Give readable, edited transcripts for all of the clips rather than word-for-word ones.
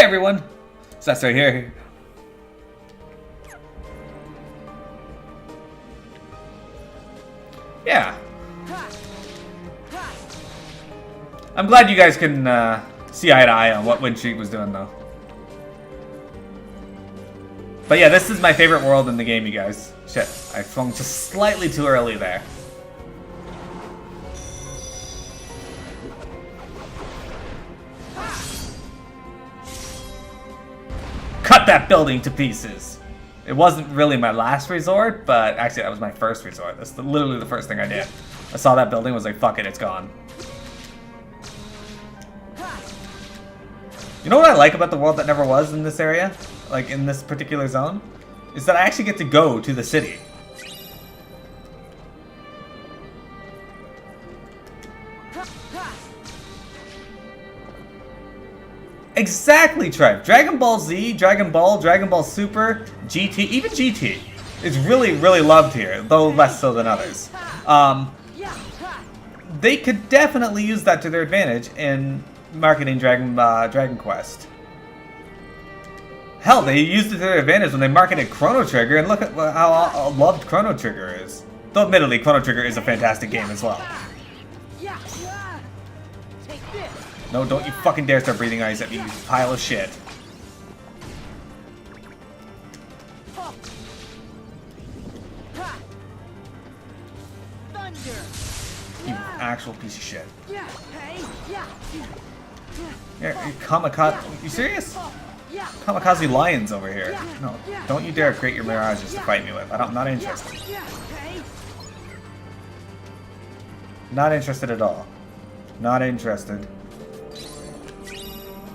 everyone! So that's right here. Yeah. I'm glad you guys can see eye to eye on what Wind Streak was doing, though. But yeah, this is my favorite world in the game, you guys. Shit, I swung just slightly too early there. Cut that building to pieces! It wasn't really my last resort, but actually that was my first resort. That's literally the first thing I did. I saw that building, was like, fuck it, it's gone. You know what I like about the world that never was in this area? Like, in this particular zone? Is that I actually get to go to the city. Exactly, Trev. Dragon Ball Z, Dragon Ball Super, GT, even GT is really, really loved here, though less so than others. They could definitely use that to their advantage in marketing Dragon Quest. Hell, they used it to their advantage when they marketed Chrono Trigger, and look at how loved Chrono Trigger is. Though admittedly, Chrono Trigger is a fantastic game as well. No, don't you fucking dare start breathing ice at me, you pile of shit. You actual piece of shit. Yeah, Kamikaze. You serious? Kamikaze lions over here. No, don't you dare create your mirages to fight me with. I'm not interested. Not interested at all. Not interested.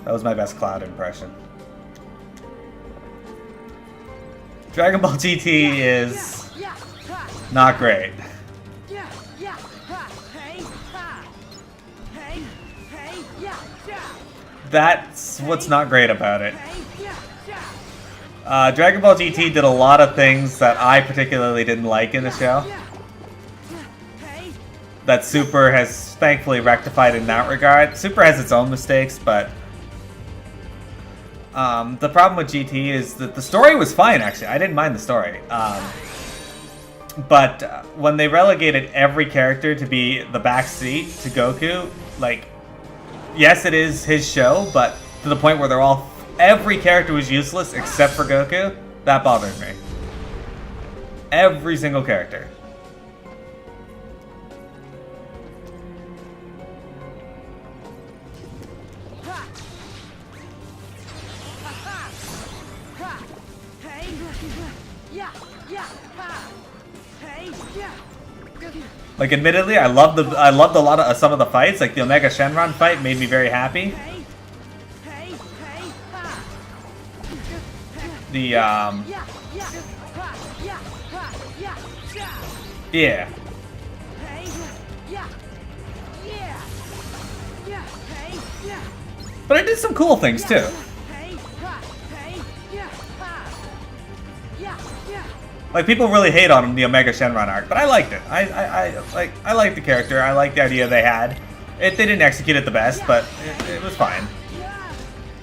That was my best Cloud impression. Dragon Ball GT is not great. That's what's not great about it. Dragon Ball GT did a lot of things that I particularly didn't like in the show. That Super has thankfully rectified in that regard. Super has its own mistakes, but the problem with GT is that the story was fine, actually. I didn't mind the story. But when they relegated every character to be the backseat to Goku, like, yes, it is his show, but to the point where every character was useless except for Goku, that bothered me. Every single character. Like, admittedly, I loved a lot of some of the fights. Like the Omega Shenron fight made me very happy. The yeah. But I did some cool things too. Like, people really hate on him, the Omega Shenron arc, but I liked it. I liked the character. I liked the idea they had. They didn't execute it the best, but it was fine.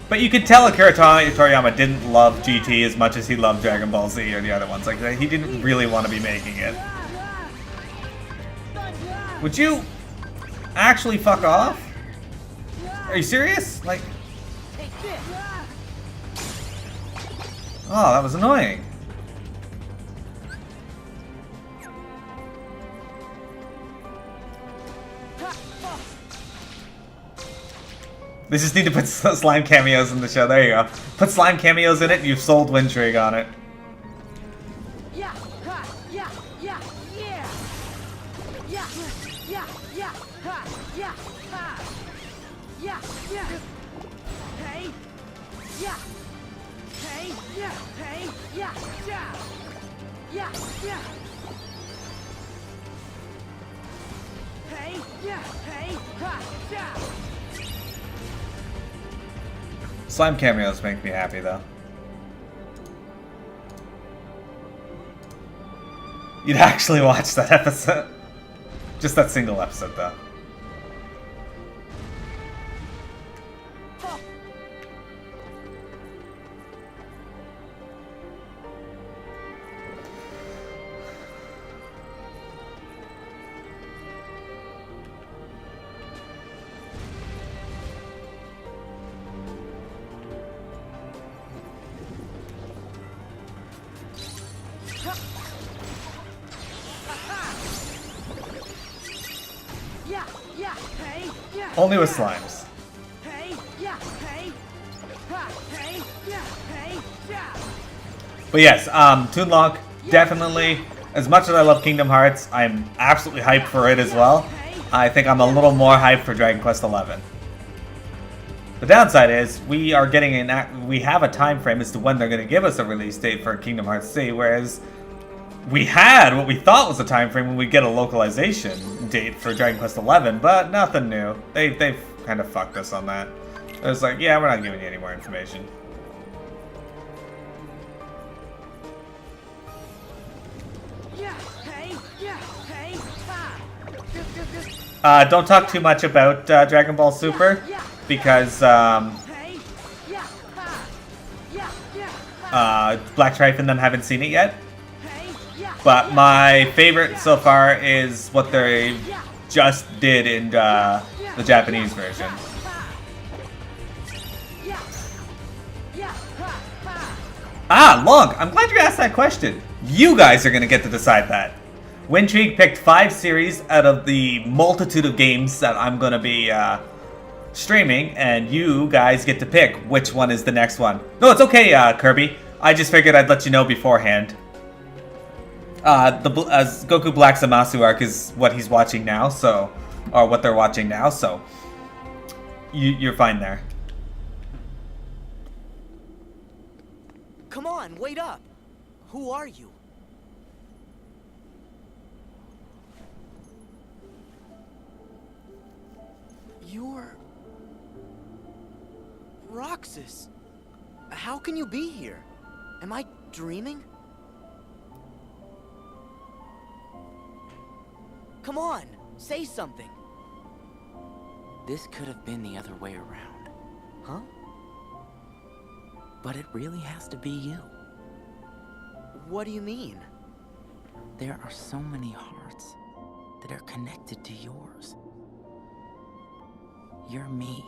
But you could tell Akira Toriyama didn't love GT as much as he loved Dragon Ball Z or the other ones. Like, he didn't really want to be making it. Would you actually fuck off? Are you serious? Like, oh, that was annoying. They just need to put slime cameos in the show. There you go. Put slime cameos in it, and you've sold Windtrig on it. Slime cameos make me happy, though. You'd actually watch that episode. Just that single episode, though. Only with slimes. But yes, Toonlock, definitely. As much as I love Kingdom Hearts, I'm absolutely hyped for it as well. I think I'm a little more hyped for Dragon Quest XI. The downside is we are getting we have a time frame as to when they're going to give us a release date for Kingdom Hearts C, whereas we had what we thought was a time frame when we get a localization date for Dragon Quest XI, but nothing new. They've kind of fucked us on that. It was like, yeah, we're not giving you any more information. Don't talk too much about Dragon Ball Super, because Black Strife and them haven't seen it yet. But my favorite so far is what they just did in the Japanese version. Ah, Long, I'm glad you asked that question. You guys are going to get to decide that. Wintrigue picked 5 series out of the multitude of games that I'm going to be streaming, and you guys get to pick which one is the next one. No, it's okay, Kirby. I just figured I'd let you know beforehand. The Goku Black Zamasu arc is what he's watching now, so, or what they're watching now, so you're fine there. Come on, wait up. Who are you? You're... Roxas. How can you be here? Am I dreaming? Come on, say something. This could have been the other way around. Huh? But it really has to be you. What do you mean? There are so many hearts that are connected to yours. You're me,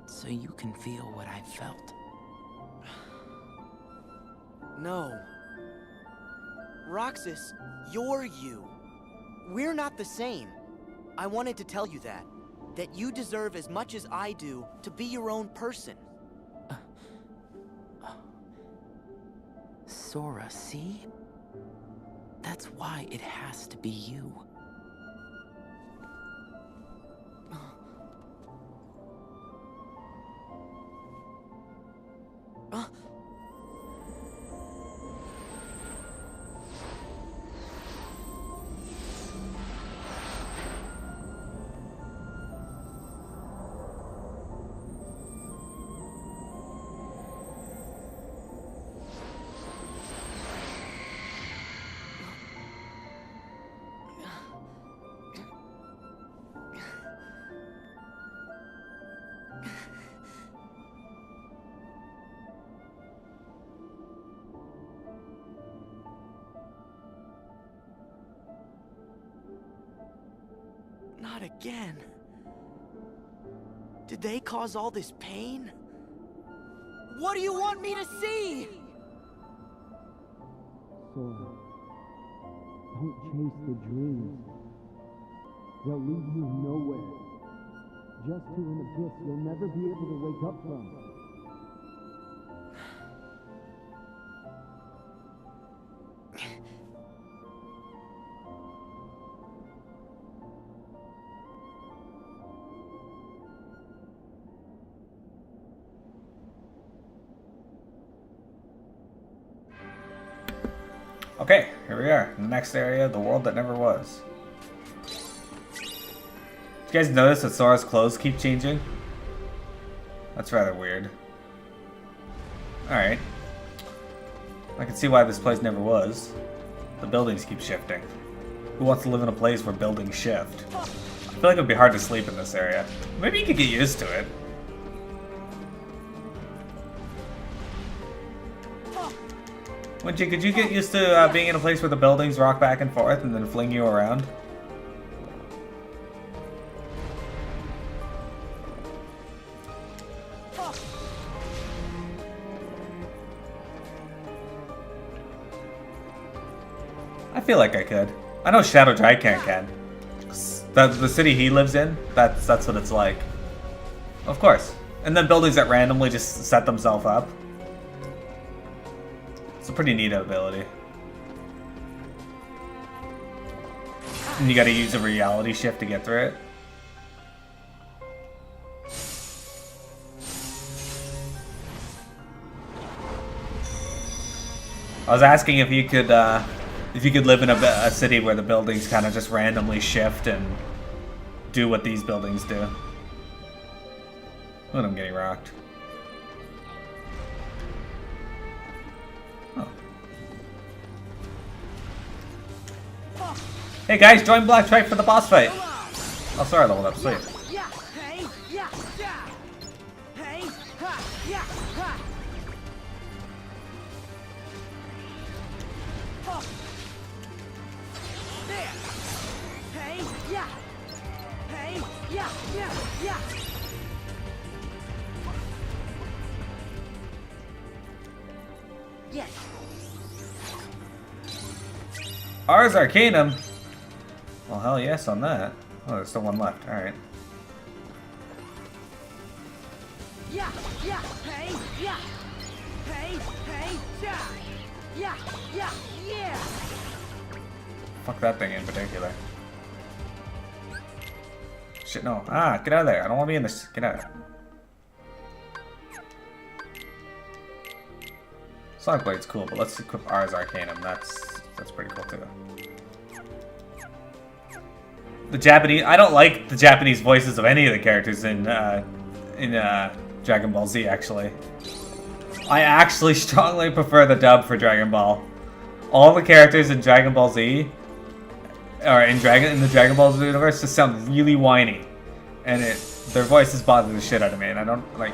so you can feel what I felt. No. Roxas, you're you. We're not the same. I wanted to tell you that. That you deserve as much as I do to be your own person. Sora, see? That's why it has to be you. Not again. Did they cause all this pain? What do you want me to see? Sora, don't chase the dreams. They'll lead you nowhere. Just to an abyss you'll never be able to wake up from. Okay, here we are. In the next area, the world that never was. Did you guys notice that Sora's clothes keep changing? That's rather weird. Alright. I can see why this place never was. The buildings keep shifting. Who wants to live in a place where buildings shift? I feel like it would be hard to sleep in this area. Maybe you could get used to it. Could you get used to being in a place where the buildings rock back and forth and then fling you around? I feel like I could. I know Shadow Drycan can. The city he lives in, that's what it's like. Of course. And then buildings that randomly just set themselves up. It's a pretty neat ability. And you gotta use a reality shift to get through it. I was asking if you could live in a city where the buildings kind of just randomly shift and do what these buildings do. Look at them getting rocked. Oh. Hey guys, join Black Tripe for the boss fight. Oh, sorry, I leveled up. Sweet. Ars Arcanum? Well, hell yes on that. Oh, there's still one left. Alright. Fuck that thing in particular. Shit, no. Ah, get out of there. I don't want to be in this. Get out. Sonic Blade's cool, but let's equip Ars Arcanum. That's pretty cool too. The Japanese, I don't like the Japanese voices of any of the characters in Dragon Ball Z. Actually, I actually strongly prefer the dub for Dragon Ball. All the characters in Dragon Ball Z, or in the Dragon Ball Z universe, just sound really whiny, and their voices bother the shit out of me, and I don't like.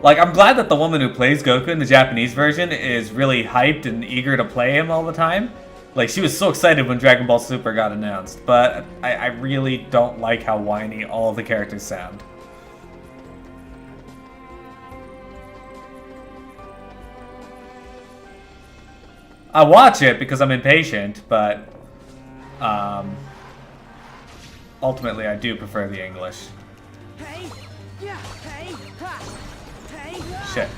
Like, I'm glad that the woman who plays Goku in the Japanese version is really hyped and eager to play him all the time. Like, she was so excited when Dragon Ball Super got announced, but I really don't like how whiny all of the characters sound. I watch it because I'm impatient, but ultimately I do prefer the English. Shit.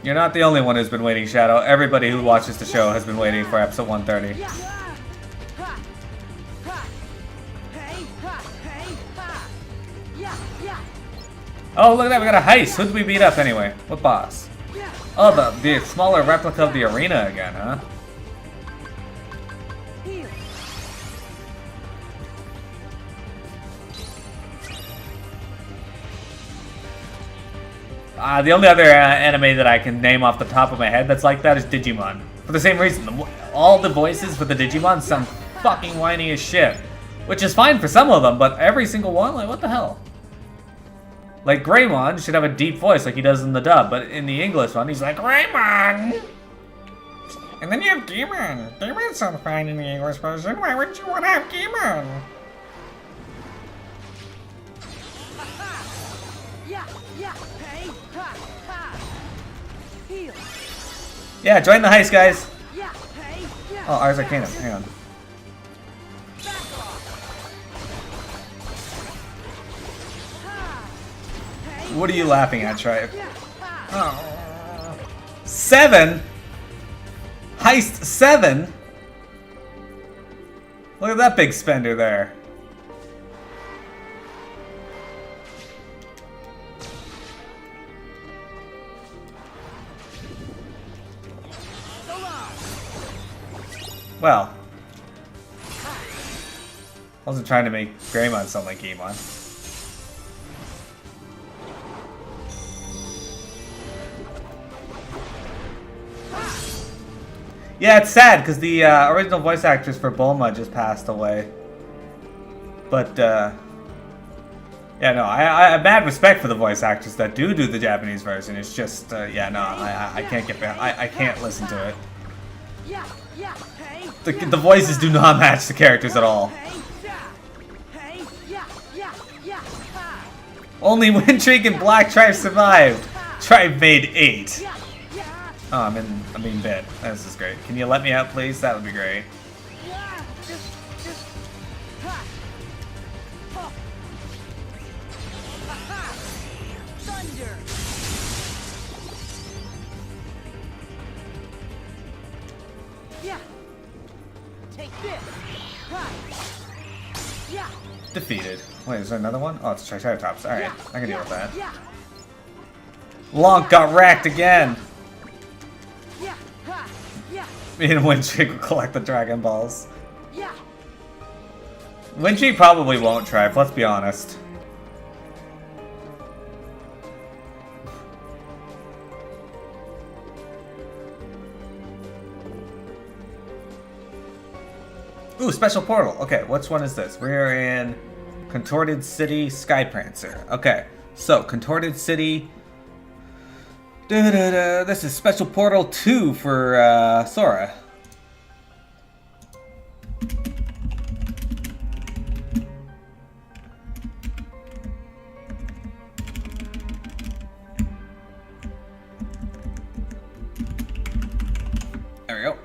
You're not the only one who's been waiting, Shadow. Everybody who watches the show has been waiting for episode 130. Oh, look at that, we got a heist. Who did we beat up anyway? What boss? Oh, the smaller replica of the arena again, huh? The only other anime that I can name off the top of my head that's like that is Digimon. For the same reason, all the voices for the Digimon sound fucking whiny as shit. Which is fine for some of them, but every single one, like, what the hell? Like, Greymon should have a deep voice like he does in the dub, but in the English one, he's like, Greymon! And then you have Demon. Demon sounds fine in the English version. Why wouldn't you want to have Demon? Yeah, join the heist, guys. Oh, Ars Arcanum. Hang on. What are you laughing at, Tribe? Oh. 7? Heist 7? Look at that big spender there. Well, I wasn't trying to make Greymon sound like Gaemon. Yeah, it's sad because the original voice actress for Bulma just passed away. But yeah, no, I have mad respect for the voice actors that do the Japanese version. It's just yeah, no, I can't get behind. I can't listen to it. The voices do not match the characters at all. Only Windtreak and Black Tribe survived. Tribe made 8. Oh, I'm being bit. This is great. Can you let me out, please? That would be great. Thunder. Yeah. Take this. Yeah. Defeated. Wait, is there another one? Oh, it's Triceratops. Alright, Yeah. I can deal with that. Yeah. Lonk got wrecked again! Yeah. Yeah. Me and Windtreak will collect the Dragon Balls. Yeah. Windtreak probably won't try, let's be honest. Ooh, special portal. Okay, which one is this? We're in Contorted City, Skyprancer. Okay, so Contorted City. This is special portal 2 for Sora. There we go.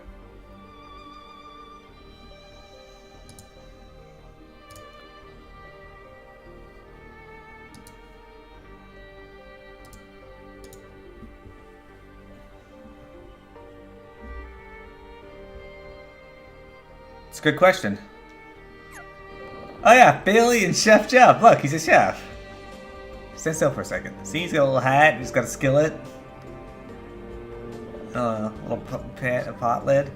It's a good question. Oh yeah, Bailey and Chef Jeff. Look, he's a chef. Stand still for a second. See, he's got a little hat. He's got a skillet. A little pot lid.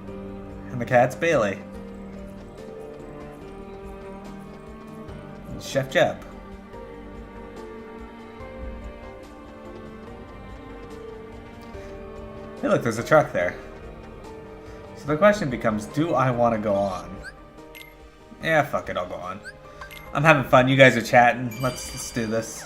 And the cat's Bailey. And Chef Jeff. Hey look, there's a truck there. So the question becomes, do I want to go on? Yeah, fuck it, I'll go on. I'm having fun, you guys are chatting. Let's do this.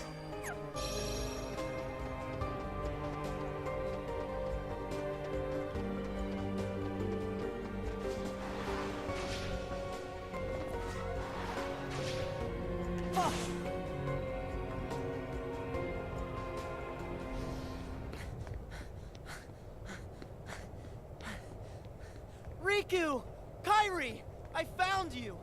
Riku! Kairi! I found you!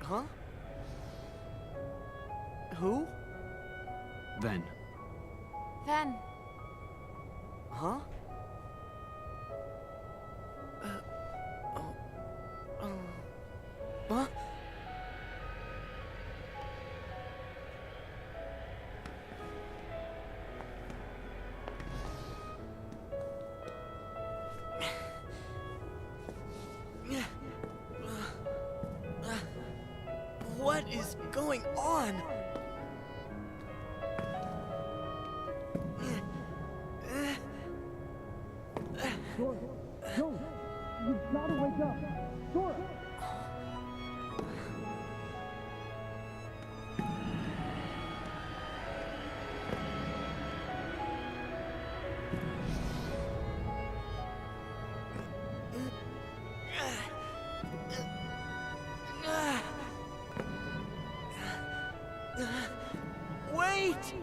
Huh? Who? Ven. Ven. Huh? Huh? What is going on? Sora, don't! You've got to wake up! Sora! Wait!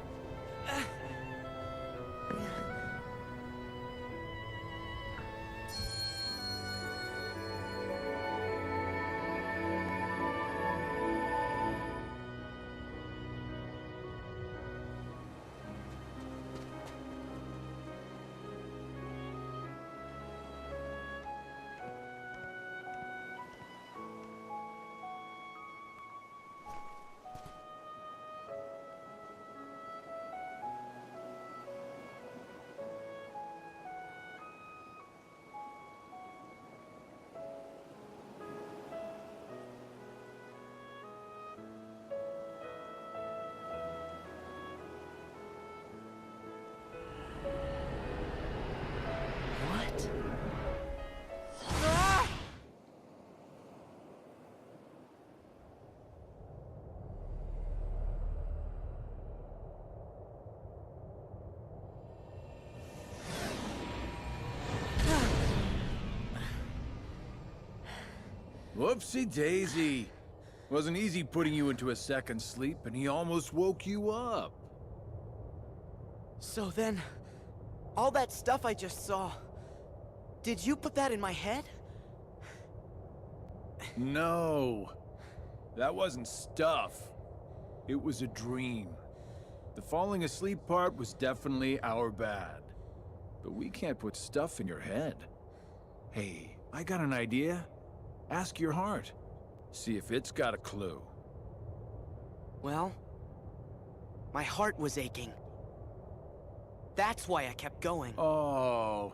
Whoopsie daisy. Wasn't easy putting you into a second sleep, and he almost woke you up. So then, all that stuff I just saw, did you put that in my head? No. That wasn't stuff. It was a dream. The falling asleep part was definitely our bad. But we can't put stuff in your head. Hey, I got an idea. Ask your heart. See if it's got a clue. Well, my heart was aching. That's why I kept going. Oh,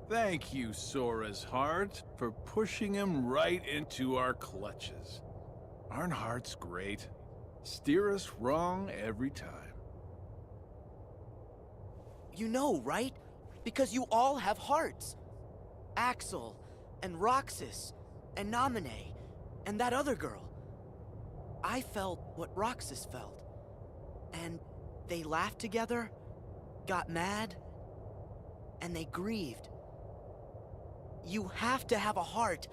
thank you, Sora's heart, for pushing him right into our clutches. Aren't hearts great? Steer us wrong every time. You know, right? Because you all have hearts. Axel, and Roxas, and Naminé, and that other girl. I felt what Roxas felt. And they laughed together, got mad, and they grieved. You have to have a heart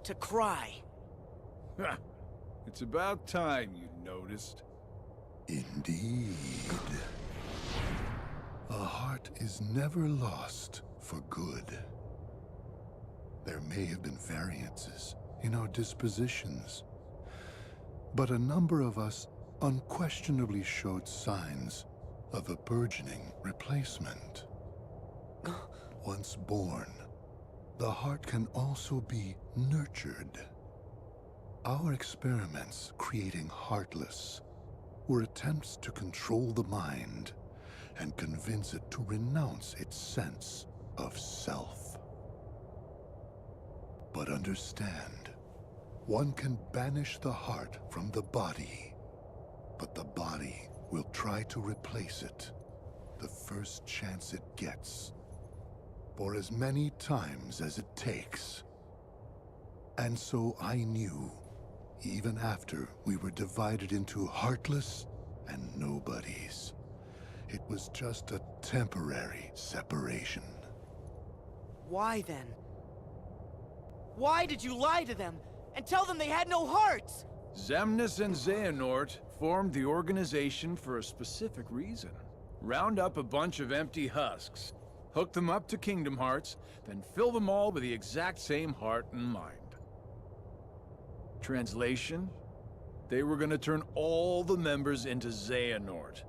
to cry. It's about time you noticed. Indeed. A heart is never lost for good. There may have been variances in our dispositions, but a number of us unquestionably showed signs of a burgeoning replacement. Once born, the heart can also be nurtured. Our experiments creating Heartless were attempts to control the mind and convince it to renounce its sense of self. But understand, one can banish the heart from the body, but the body will try to replace it the first chance it gets, for as many times as it takes. And so I knew, even after we were divided into Heartless and Nobodies, it was just a temporary separation. Why then? Why did you lie to them and tell them they had no hearts? Xemnas and Xehanort formed the organization for a specific reason. Round up a bunch of empty husks, hook them up to Kingdom Hearts, then fill them all with the exact same heart and mind. Translation? They were gonna turn all the members into Xehanort.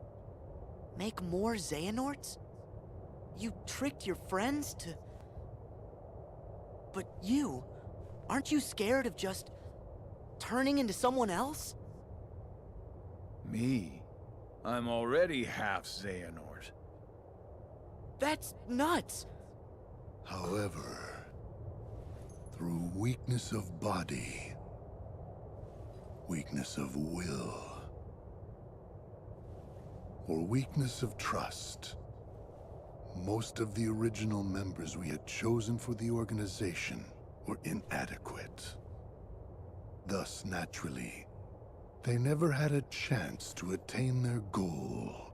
Make more Xehanorts? You tricked your friends to... But you, aren't you scared of just turning into someone else? Me? I'm already half Xehanort. That's nuts. However, through weakness of body, weakness of will, or weakness of trust, most of the original members we had chosen for the organization were inadequate. Thus, naturally, they never had a chance to attain their goal.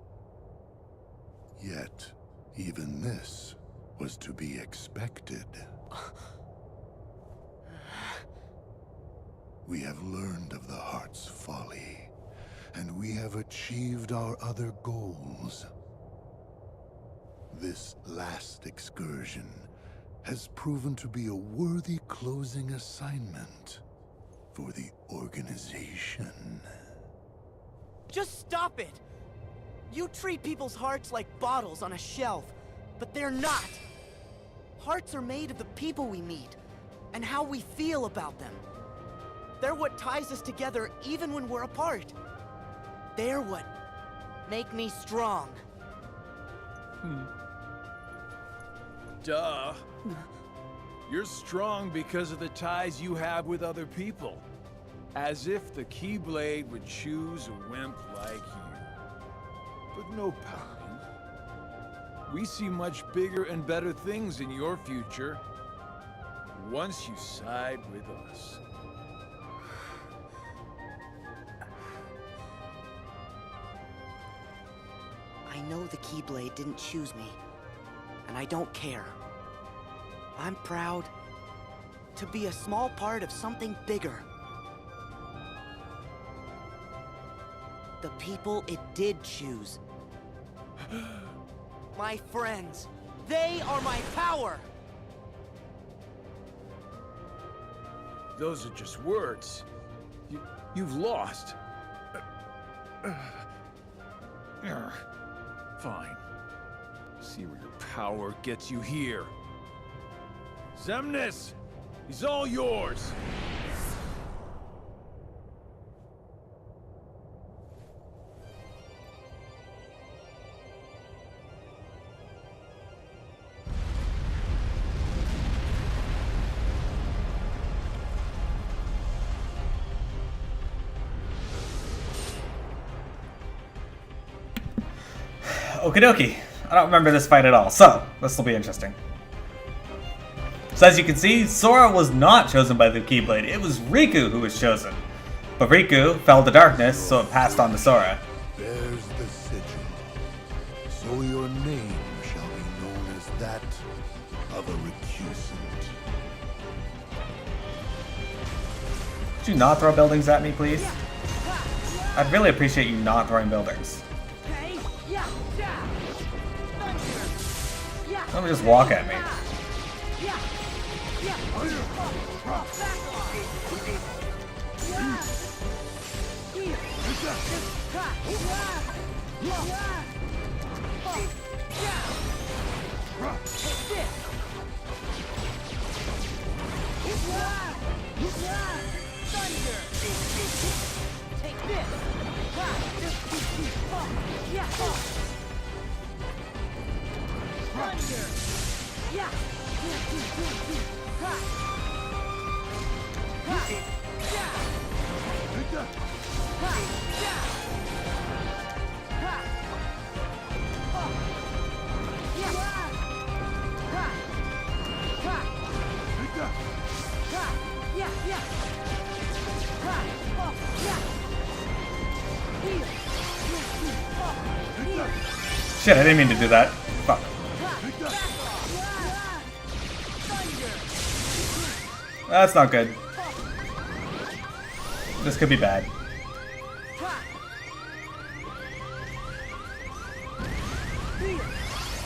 Yet, even this was to be expected. We have learned of the heart's folly, and we have achieved our other goals. This last excursion has proven to be a worthy closing assignment for the organization. Just stop it! You treat people's hearts like bottles on a shelf, but they're not. Hearts are made of the people we meet, and how we feel about them. They're what ties us together even when we're apart. They're what make me strong. Duh. You're strong because of the ties you have with other people. As if the Keyblade would choose a wimp like you. But no pouting. We see much bigger and better things in your future once you side with us. I know the Keyblade didn't choose me, and I don't care. I'm proud to be a small part of something bigger. The people it did choose. My friends, they are my power! Those are just words. You've lost. Fine. See where your power gets you here. Xemnas! He's all yours! Okie dokie. I don't remember this fight at all, so this will be interesting. So as you can see, Sora was not chosen by the Keyblade. It was Riku who was chosen. But Riku fell to darkness, so it passed on to Sora. Bears the sigil, so your name shall be known as that of a recusant. Could you not throw buildings at me, please? I'd really appreciate you not throwing buildings. Don't just walk at me. Shit, I didn't mean to do that. Fuck. That's not good. This could be bad.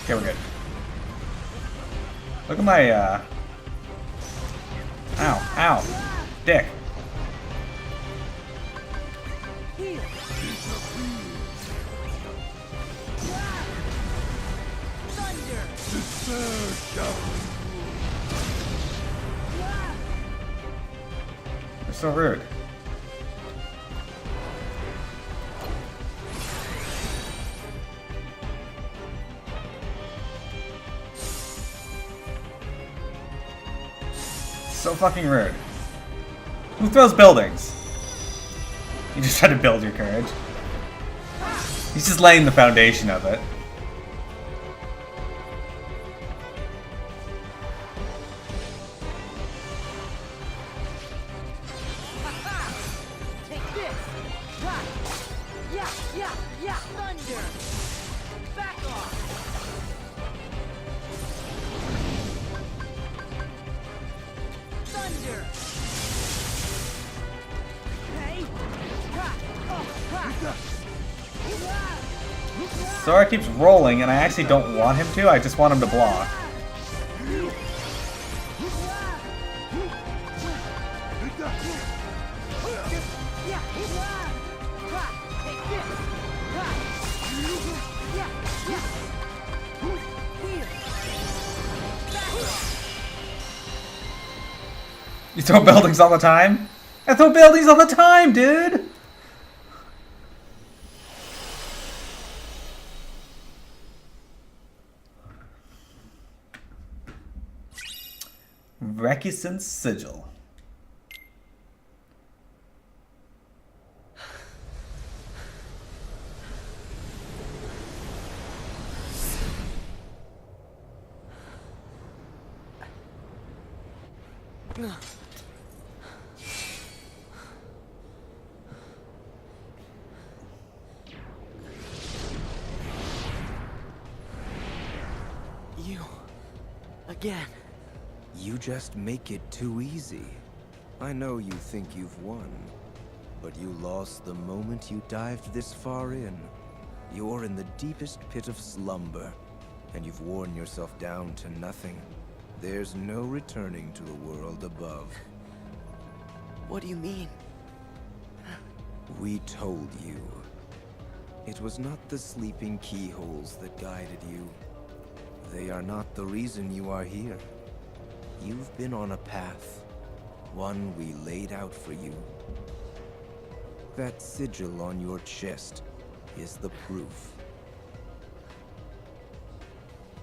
Okay, we're good. Look at my, Ow, ow. Dick. You're so rude. So fucking rude. Who throws buildings? You just try to build your courage. He's just laying the foundation of it. Sora keeps rolling, and I actually don't want him to. I just want him to block. You throw buildings all the time? I throw buildings all the time, dude! Recusant's Sigil. You... again. You just make it too easy. I know you think you've won, but you lost the moment you dived this far in. You're in the deepest pit of slumber, and you've worn yourself down to nothing. There's no returning to the world above. What do you mean? We told you. It was not the sleeping keyholes that guided you. They are not the reason you are here. You've been on a path, one we laid out for you. That sigil on your chest is the proof.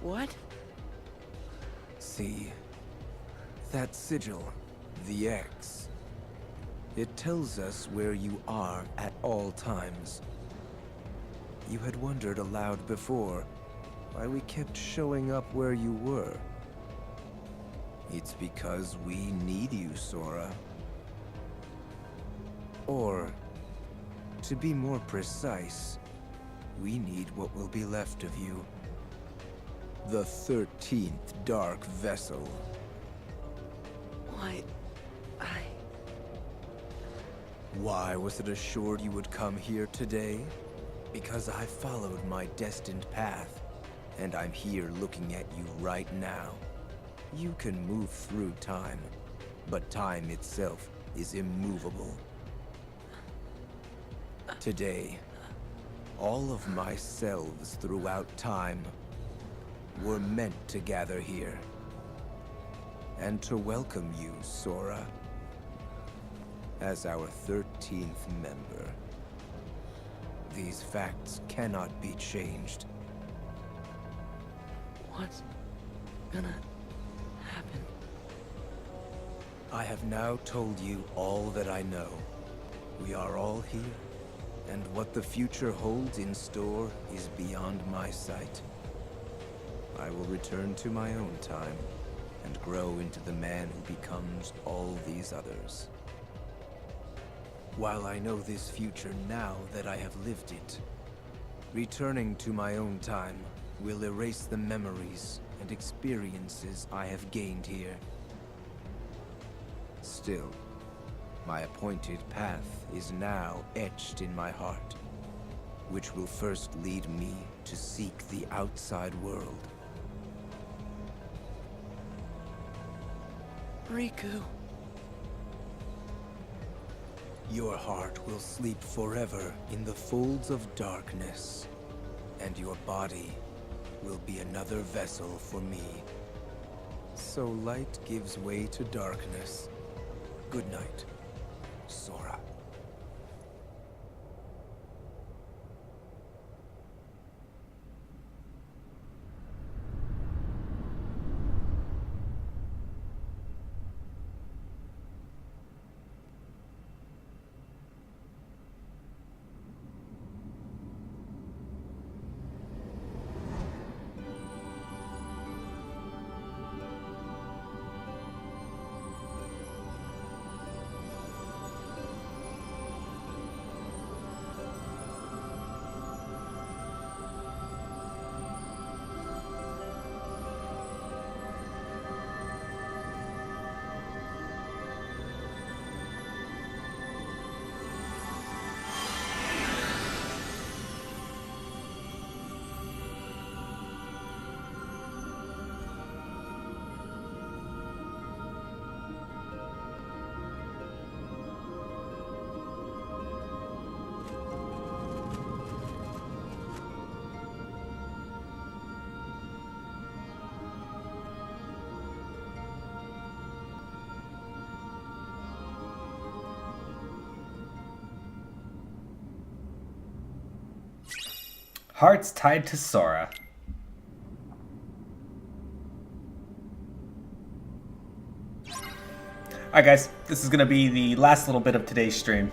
What? See, that sigil, the X, it tells us where you are at all times. You had wondered aloud before why we kept showing up where you were. It's because we need you, Sora. Or, to be more precise, we need what will be left of you. The 13th Dark Vessel. Why, Why was it assured you would come here today? Because I followed my destined path, and I'm here looking at you right now. You can move through time, but time itself is immovable. Today, all of my selves throughout time were meant to gather here, and to welcome you, Sora, as our 13th member. These facts cannot be changed. what's gonna happen? I have now told you all that I know. We are all here, and what the future holds in store is beyond my sight. I will return to my own time, and grow into the man who becomes all these others. While I know this future now that I have lived it, returning to my own time will erase the memories and experiences I have gained here. Still, my appointed path is now etched in my heart, which will first lead me to seek the outside world. Riku. Your heart will sleep forever in the folds of darkness, and your body will be another vessel for me. So light gives way to darkness. Good night, Sora. Hearts tied to Sora. Alright guys, this is going to be the last little bit of today's stream.